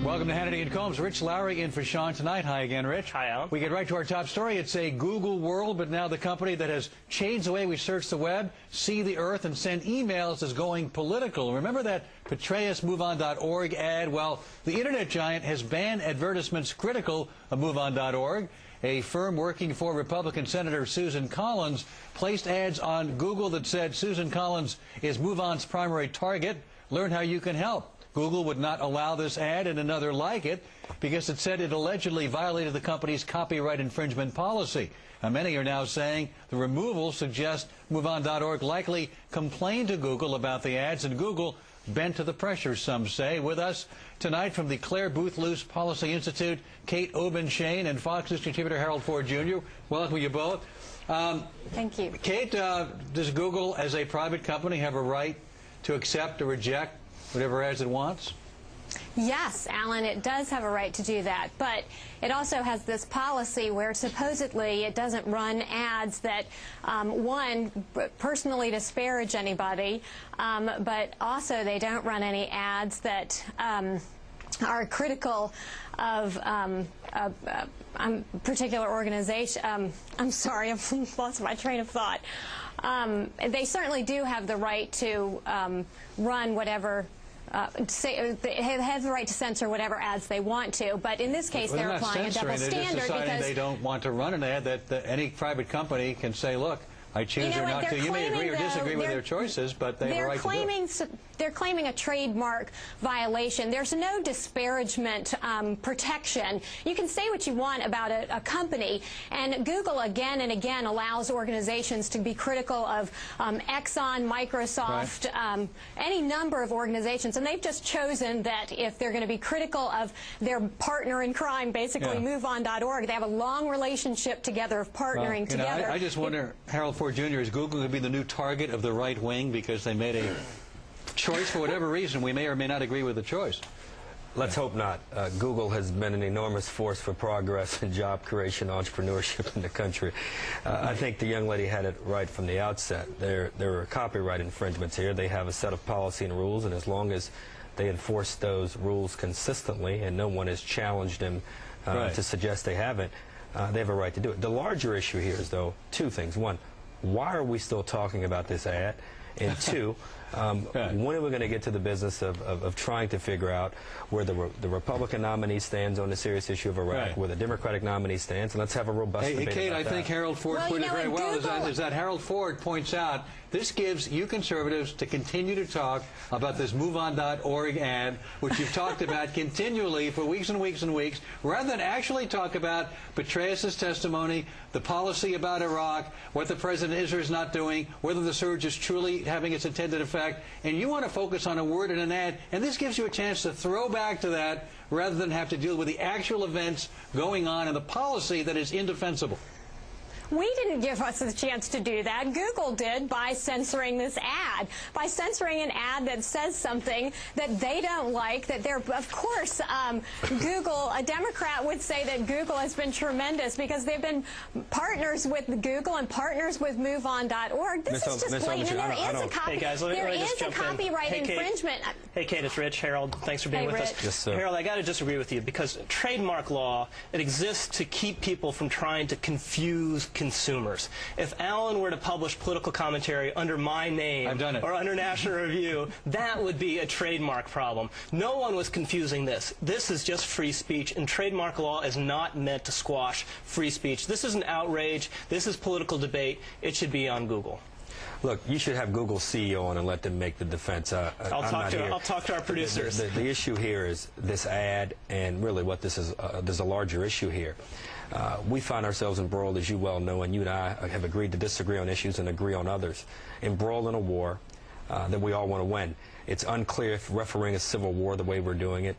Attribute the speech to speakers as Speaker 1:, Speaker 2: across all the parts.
Speaker 1: Welcome to Hannity and Colmes. Rich Lowry in for Sean tonight. Hi again, Rich.
Speaker 2: Hi, Alan.
Speaker 1: We get right to our top story. It's a Google world, but now the company that has changed the way we search the web, see the earth, and send emails is going political. Remember that PetraeusMoveOn.org ad? Well, the internet giant has banned advertisements critical of MoveOn.org. A firm working for Republican Senator Susan Collins placed ads on Google that said Susan Collins is MoveOn's primary target. Learn how you can help. Google would not allow this ad and another like it because it said it allegedly violated the company's copyright infringement policy. Now, many are now saying the removal suggests MoveOn.org likely complained to Google about the ads, and Google bent to the pressure, some say. With us tonight from the Claire Booth Luce Policy Institute, Kate Obenshane and Fox News contributor Harold Ford Jr. Welcome, you both.
Speaker 3: Thank you.
Speaker 1: Kate, does Google, as a private company, have a right to accept or reject whatever ads it wants?
Speaker 3: Yes, Alan, it does have a right to do that, but it also has this policy where supposedly it doesn't run ads that, one, personally disparage anybody, but also they don't run any ads that are critical of a particular organization. I'm sorry, I've lost my train of thought. They certainly do have the right to run whatever they have the right to censor whatever ads they want to, but in this case they're applying a double standard because
Speaker 1: they don't want to run an ad that any private company can say, look, I choose or not to. You may agree or disagree with their choices, but they have a right to do it.
Speaker 3: They're claiming a trademark violation. There's no disparagement protection. You can say what you want about a company, and Google again and again allows organizations to be critical of Exxon, Microsoft, right, any number of organizations, and they've just chosen that if they're going to be critical of their partner in crime, basically MoveOn.org, they have a long relationship together of partnering together.
Speaker 1: I just wonder, Harold Ford Jr., is Google going to be the new target of the right wing because they made a choice for whatever reason? We may or may not agree with the choice.
Speaker 4: Let's hope not. Google has been an enormous force for progress and job creation, entrepreneurship in the country. I think the young lady had it right from the outset. There are copyright infringements here. They have a set of policy and rules, and as long as they enforce those rules consistently and no one has challenged them to suggest they haven't, they have a right to do it. The larger issue here is, though, two things. One, why are we still talking about this ad? And two, when are we going to get to the business of trying to figure out where the Republican nominee stands on the serious issue of Iraq, where the Democratic nominee stands, and let's have a robust debate about
Speaker 1: Kate,
Speaker 4: that.
Speaker 1: I think Harold Ford put it very well, is that Harold Ford points out this gives you conservatives to continue to talk about this MoveOn.org ad, which you've talked about continually for weeks and weeks and weeks, rather than actually talk about Petraeus' testimony, the policy about Iraq, what the president is or is not doing, whether the surge is truly having its intended effect, and you want to focus on a word in an ad, and this gives you a chance to throw back to that rather than have to deal with the actual events going on and the policy that is indefensible.
Speaker 3: We didn't give us a chance to do that. Google did by censoring this ad, by censoring an ad that says something that they don't like, that they're, of course, Google, a Democrat would say that Google has been tremendous because they've been partners with Google and partners with MoveOn.org. This is just blatant, and there is a copyright infringement.
Speaker 2: Hey, Kate, it's Rich. Harold, thanks for being with us.
Speaker 4: Yes, sir.
Speaker 2: Harold, I got to disagree with you because trademark law, it exists to keep people from trying to confuse consumers. If Alan were to publish political commentary under my name or under National Review, that would be a trademark problem. No one was confusing this. This is just free speech, and trademark law is not meant to squash free speech. This is an outrage. This is political debate. It should be on Google.
Speaker 4: Look, you should have Google's CEO on and let them make the defense.
Speaker 2: I'll talk to our producers.
Speaker 4: The issue here is this ad, and really what this is, there's a larger issue here. We find ourselves embroiled, as you well know, and you and I have agreed to disagree on issues and agree on others, embroiled in a war that we all want to win. It's unclear if refereeing a civil war the way we're doing it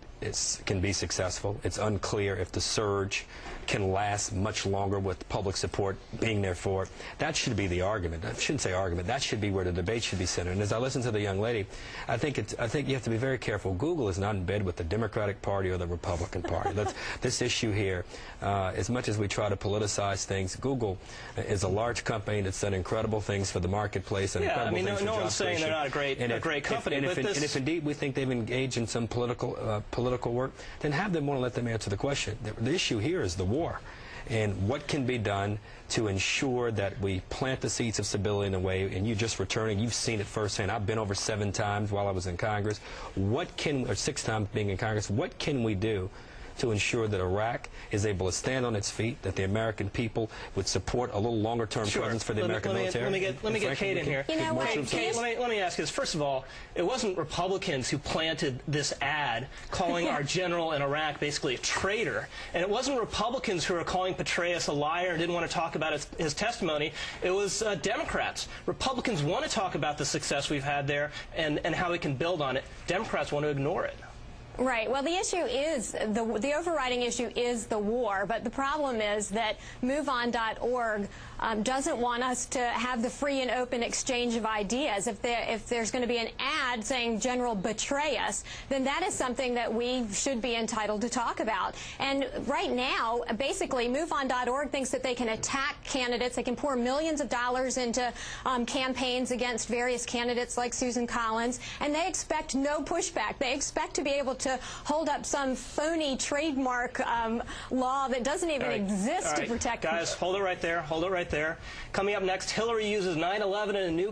Speaker 4: can be successful. It's unclear if the surge can last much longer with public support being there for it. That should be the argument. I shouldn't say argument. That should be where the debate should be centered. And as I listen to the young lady, I think you have to be very careful. Google is not in bed with the Democratic Party or the Republican Party. This issue here, as much as we try to politicize things, Google is a large company that's done incredible things for the marketplace and incredible things for job creation.
Speaker 2: No one's saying they're not a great company.
Speaker 4: And if if indeed we think they've engaged in some political work, then have them let them answer the question. The issue here is the war. And what can be done to ensure that we plant the seeds of stability in a way, and you just returning, you've seen it firsthand. I've been over 7 times while I was in Congress. Or 6 times being in Congress. What can we do to ensure that Iraq is able to stand on its feet, that the American people would support a little longer-term presence for the American military?
Speaker 2: Let me get Kate in here.
Speaker 3: You know what,
Speaker 2: Kate, let me ask you this. First of all, it wasn't Republicans who planted this ad calling our general in Iraq basically a traitor, and it wasn't Republicans who were calling Petraeus a liar and didn't want to talk about his testimony. It was Democrats. Republicans want to talk about the success we've had there and how we can build on it. Democrats want to ignore it.
Speaker 3: Right. Well, the issue is, the overriding issue is the war, but the problem is that MoveOn.org doesn't want us to have the free and open exchange of ideas. If there's going to be an ad saying General betray us, then that is something that we should be entitled to talk about. And right now, basically, MoveOn.org thinks that they can attack candidates. They can pour millions of dollars into campaigns against various candidates like Susan Collins, and they expect no pushback. They expect to be able to hold up some phony trademark law that doesn't even exist to protect people.
Speaker 2: Guys, hold it right there. Hold it right there. Coming up next, Hillary uses 9/11 in a new